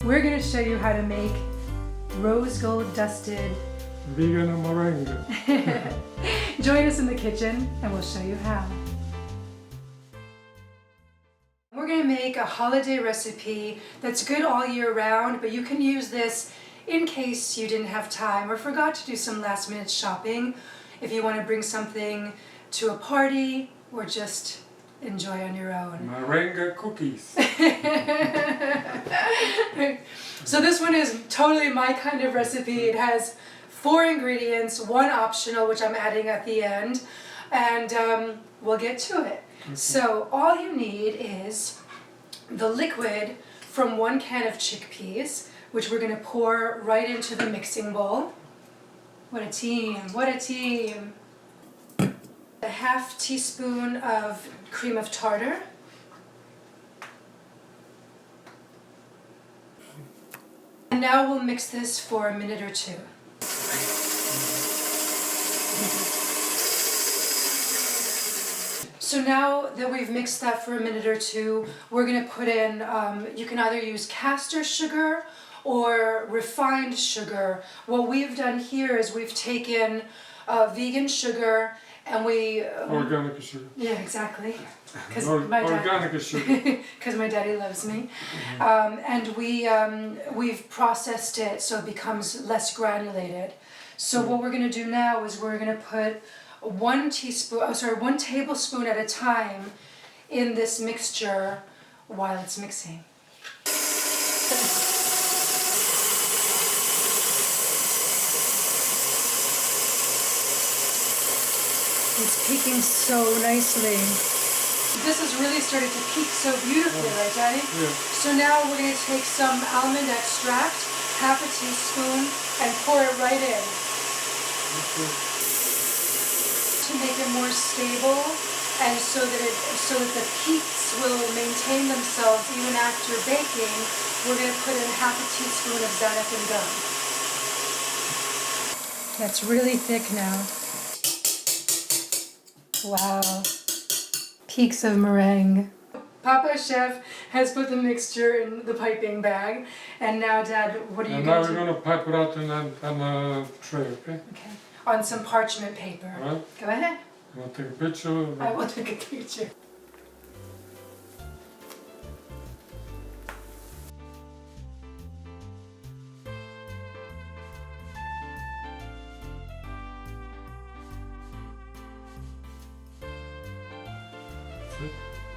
We're going to show you how to make rose gold dusted vegan meringue. Join us in the kitchen and we'll show you how. We're going to make a holiday recipe that's good all year round, but you can use this in case you didn't have time or forgot to do some last minute shopping, if you want to bring something to a party or just enjoy on your own. Meringue cookies. So this one is totally my kind of recipe. It has 4 ingredients, 1 optional, which I'm adding at the end, and we'll get to it. Okay. So all you need is the liquid from 1 can of chickpeas, which we're going to pour right into the mixing bowl. What a team, what a team. A half teaspoon of cream of tartar. And now we'll mix this for a minute or 2. So now that we've mixed that for a minute or 2, we're going to put in, you can either use caster sugar or refined sugar. What we've done here is we've taken vegan sugar and we... organic sugar. Yeah, exactly. Organic sugar. Because my daddy loves me. And we've processed it so it becomes less granulated. So what we're going to do now is we're going to put 1 tablespoon at a time in this mixture while it's mixing. It's peaking so nicely. This is really starting to peak so beautifully, right, Daddy? Yeah. So now we're going to take some almond extract, half a teaspoon, and pour it right in. Okay. To make it more stable, and so that the peaks will maintain themselves even after baking, we're going to put in half a teaspoon of Xanafin gum. That's really thick now. Wow. Peaks of meringue. Papà Chef has put the mixture in the piping bag, and now, Dad, what are you going to do? And now we're going to pipe it out on a tray, okay? Okay. On some parchment paper. All right. Go ahead. You want to take a picture? I will take a picture.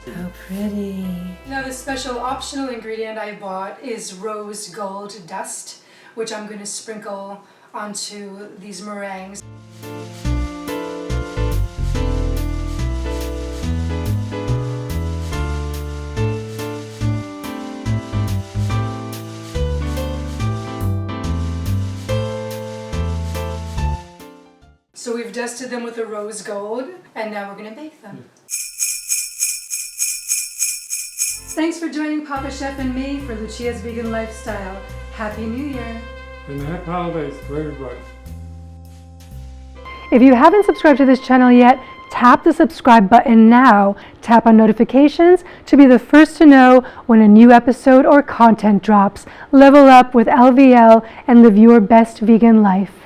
How pretty. Now the special optional ingredient I bought is rose gold dust, which I'm going to sprinkle onto these meringues. So we've dusted them with the rose gold, and now we're going to bake them. Thanks for joining Papà Chef and me for Lucia's Vegan Lifestyle. Happy New Year! And happy holidays to everybody. If you haven't subscribed to this channel yet, tap the subscribe button now. Tap on notifications to be the first to know when a new episode or content drops. Level up with LVL and live your best vegan life.